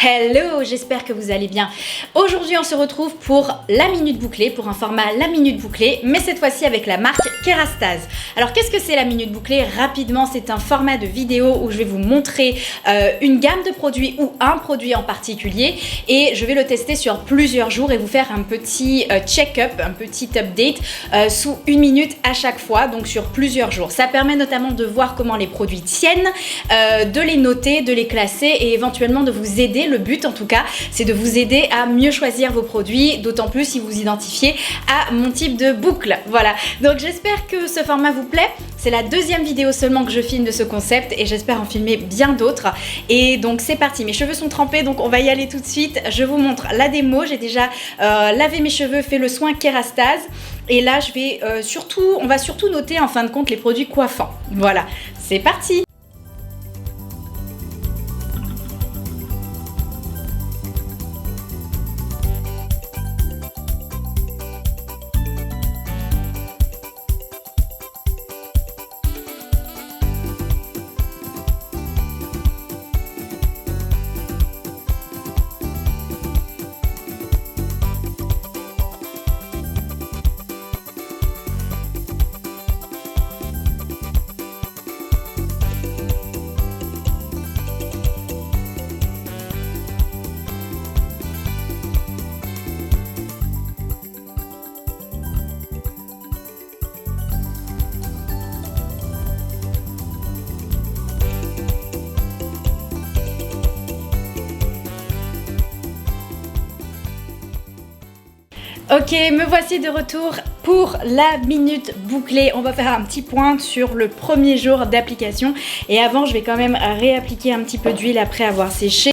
Hello, j'espère que vous allez bien. Aujourd'hui, on se retrouve pour la Minute Bouclée, pour un format La Minute Bouclée, mais cette fois-ci avec la marque Kerastase. Alors, qu'est-ce que c'est la Minute Bouclée? Rapidement, c'est un format de vidéo où je vais vous montrer une gamme de produits ou un produit en particulier et je vais le tester sur plusieurs jours et vous faire un petit check-up, un petit update sous 1 minute à chaque fois, donc sur plusieurs jours. Ça permet notamment de voir comment les produits tiennent, de les noter, de les classer et éventuellement de vous aider. Le but en tout cas, c'est de vous aider à mieux choisir vos produits, d'autant plus si vous identifiez à mon type de boucle. Voilà, donc j'espère que ce format vous plaît. C'est la deuxième vidéo seulement que je filme de ce concept et j'espère en filmer bien d'autres. Et donc c'est parti, mes cheveux sont trempés, donc on va y aller tout de suite. Je vous montre la démo, j'ai déjà lavé mes cheveux, fait le soin Kerastase. Et là, on va surtout noter en fin de compte les produits coiffants. Voilà, c'est parti! Ok, me voici de retour pour la minute bouclée. On va faire un petit point sur le premier jour d'application. Et avant, je vais quand même réappliquer un petit peu d'huile après avoir séché.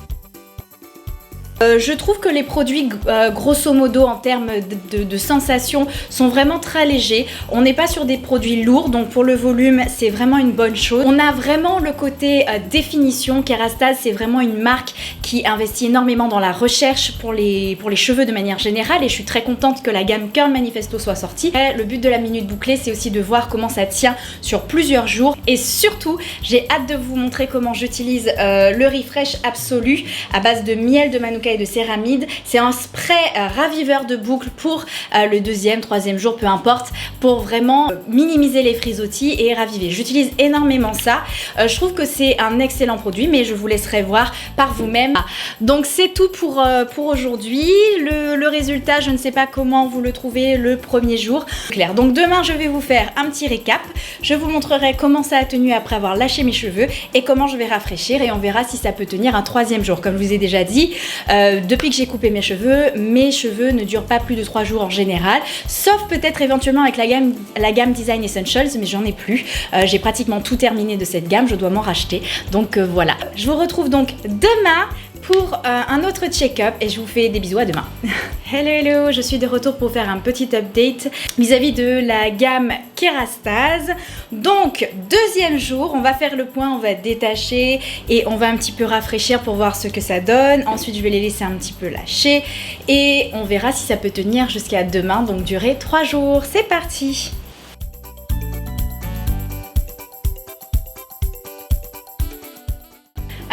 Je trouve que les produits, grosso modo, en termes de sensations, sont vraiment très légers. On n'est pas sur des produits lourds, donc pour le volume, c'est vraiment une bonne chose. On a vraiment le côté définition. Kerastase, c'est vraiment une marque qui investit énormément dans la recherche pour les cheveux de manière générale et je suis très contente que la gamme Curl Manifesto soit sortie. Et le but de la minute bouclée, c'est aussi de voir comment ça tient sur plusieurs jours et surtout, j'ai hâte de vous montrer comment j'utilise le Refresh Absolu à base de miel de manuka et de céramide. C'est un spray raviveur de boucles pour le deuxième, troisième jour, peu importe, pour vraiment minimiser les frisottis et raviver. J'utilise énormément ça. Je trouve que c'est un excellent produit, mais je vous laisserai voir par vous-même. Donc c'est tout pour aujourd'hui. Le résultat, je ne sais pas comment vous le trouvez le premier jour. Clair. Donc demain, je vais vous faire un petit récap. Je vous montrerai comment ça a tenu après avoir lâché mes cheveux et comment je vais rafraîchir et on verra si ça peut tenir un troisième jour. Comme je vous ai déjà dit, depuis que j'ai coupé mes cheveux ne durent pas plus de 3 jours en général, sauf peut-être éventuellement avec la gamme Design Essentials, mais j'en ai plus. J'ai pratiquement tout terminé de cette gamme, je dois m'en racheter. Donc voilà, je vous retrouve donc demain pour un autre check-up et je vous fais des bisous, à demain. Hello, je suis de retour pour faire un petit update vis-à-vis de la gamme Kerastase. Donc, deuxième jour, on va faire le point, on va détacher et on va un petit peu rafraîchir pour voir ce que ça donne. Ensuite, je vais les laisser un petit peu lâcher et on verra si ça peut tenir jusqu'à demain, donc durer 3 jours. C'est parti!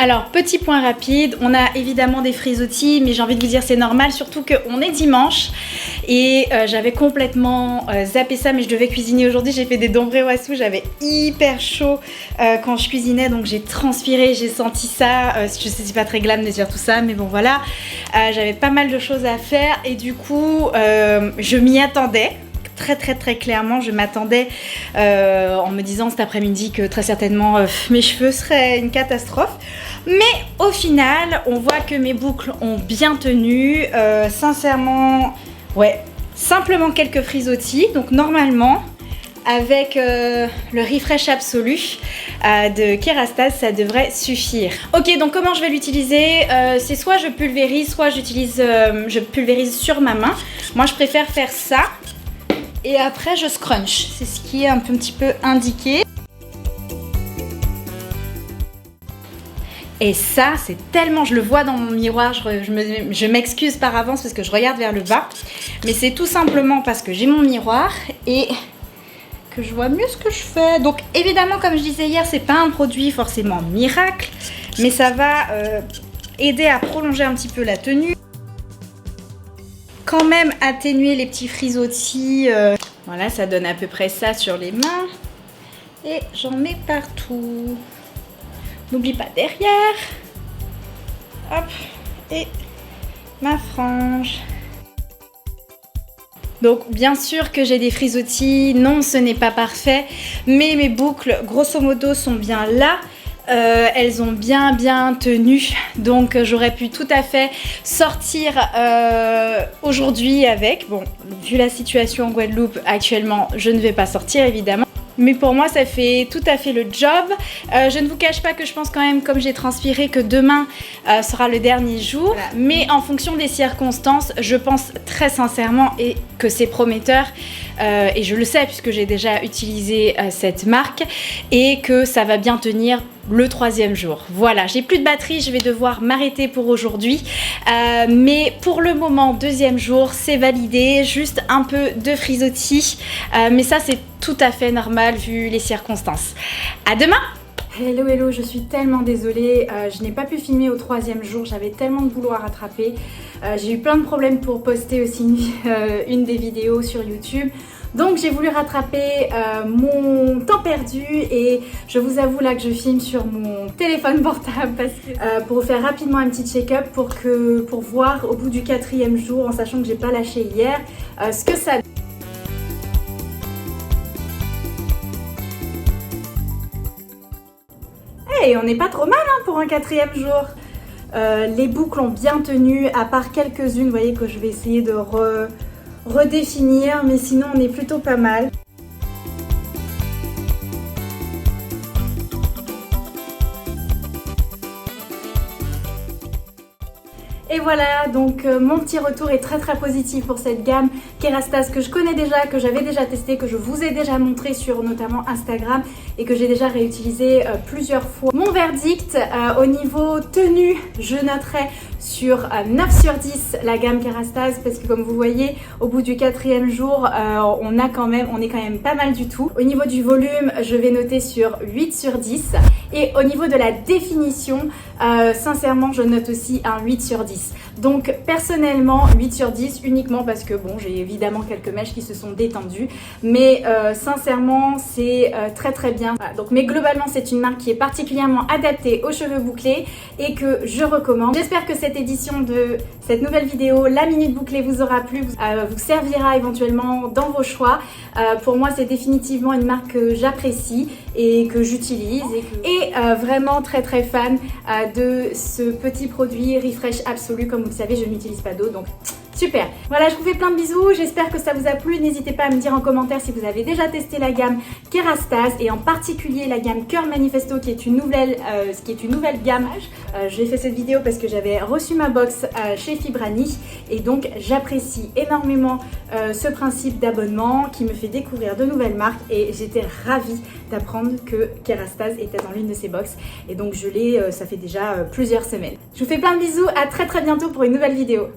Alors, petit point rapide, on a évidemment des frisottis, mais j'ai envie de vous dire c'est normal, surtout qu'on est dimanche et j'avais complètement zappé ça, mais je devais cuisiner aujourd'hui. J'ai fait des dombré-wassou, j'avais hyper chaud quand je cuisinais, donc j'ai transpiré, j'ai senti ça. Je sais, c'est pas très glam de dire tout ça, mais bon voilà. J'avais pas mal de choses à faire et du coup, je m'y attendais. Très clairement, je m'attendais en me disant cet après-midi que très certainement mes cheveux seraient une catastrophe. Mais au final, on voit que mes boucles ont bien tenu. Sincèrement, ouais, simplement quelques frisottis. Donc normalement, avec le Refresh Absolu de Kerastase, ça devrait suffire. Ok, donc comment je vais l'utiliser? C'est soit je pulvérise, soit je pulvérise sur ma main. Moi, je préfère faire ça. Et après je scrunch, c'est ce qui est un petit peu indiqué. Et ça, c'est tellement, je le vois dans mon miroir, je m'excuse par avance parce que je regarde vers le bas. Mais c'est tout simplement parce que j'ai mon miroir et que je vois mieux ce que je fais. Donc évidemment, comme je disais hier, c'est pas un produit forcément miracle, mais ça va aider à prolonger un petit peu la tenue. Quand même atténuer les petits frisottis. Voilà, ça donne à peu près ça sur les mains. Et j'en mets partout. N'oublie pas derrière. Hop. Et ma frange. Donc bien sûr que j'ai des frisottis, non ce n'est pas parfait, mais mes boucles grosso modo sont bien là. Elles ont bien tenu, donc j'aurais pu tout à fait sortir aujourd'hui avec. Bon, vu la situation en Guadeloupe actuellement, je ne vais pas sortir évidemment. Mais pour moi, ça fait tout à fait le job. Je ne vous cache pas que je pense quand même, comme j'ai transpiré, que demain sera le dernier jour. Voilà. Mais en fonction des circonstances, je pense très sincèrement et que c'est prometteur. Et je le sais puisque j'ai déjà utilisé cette marque et que ça va bien tenir le 3e jour. Voilà, j'ai plus de batterie, je vais devoir m'arrêter pour aujourd'hui. Mais pour le moment, 2e jour, c'est validé. Juste un peu de frisottis. Mais ça, c'est tout à fait normal vu les circonstances. À demain! Hello, je suis tellement désolée, je n'ai pas pu filmer au 3e jour, j'avais tellement de boulot à rattraper. J'ai eu plein de problèmes pour poster aussi une des vidéos sur YouTube. Donc j'ai voulu rattraper mon temps perdu et je vous avoue là que je filme sur mon téléphone portable parce que, pour vous faire rapidement un petit check-up pour voir au bout du 4e jour, en sachant que j'ai pas lâché hier, ce que ça... Et on n'est pas trop mal hein, pour un 4e jour. Les boucles ont bien tenu, à part quelques-unes, vous voyez que je vais essayer de redéfinir, mais sinon on est plutôt pas mal. Et voilà, donc mon petit retour est très positif pour cette gamme Kerastase que je connais déjà, que j'avais déjà testé, que je vous ai déjà montré sur notamment Instagram et que j'ai déjà réutilisé plusieurs fois. Mon verdict au niveau tenue, je noterai sur 9 sur 10 la gamme Kerastase parce que comme vous voyez, au bout du 4e jour, on est quand même pas mal du tout. Au niveau du volume, je vais noter sur 8 sur 10 et au niveau de la définition, sincèrement, je note aussi un 8 sur 10. Donc personnellement 8 sur 10 uniquement parce que bon j'ai évidemment quelques mèches qui se sont détendues mais sincèrement c'est très bien. Voilà, donc, mais globalement c'est une marque qui est particulièrement adaptée aux cheveux bouclés et que je recommande. J'espère que cette édition de cette nouvelle vidéo, la minute bouclée, vous aura plu, vous servira éventuellement dans vos choix. Pour moi c'est définitivement une marque que j'apprécie et que j'utilise et vraiment très fan de ce petit produit Refresh Absolu. Comme vous le savez, je n'utilise pas d'eau, donc super. Voilà, je vous fais plein de bisous, j'espère que ça vous a plu. N'hésitez pas à me dire en commentaire si vous avez déjà testé la gamme Kerastase et en particulier la gamme Curl Manifesto qui est une nouvelle gamme. J'ai fait cette vidéo parce que j'avais reçu ma box chez Fibrani et donc j'apprécie énormément ce principe d'abonnement qui me fait découvrir de nouvelles marques et j'étais ravie d'apprendre que Kerastase était dans l'une de ces box et donc je l'ai, ça fait déjà plusieurs semaines. Je vous fais plein de bisous, à très bientôt pour une nouvelle vidéo.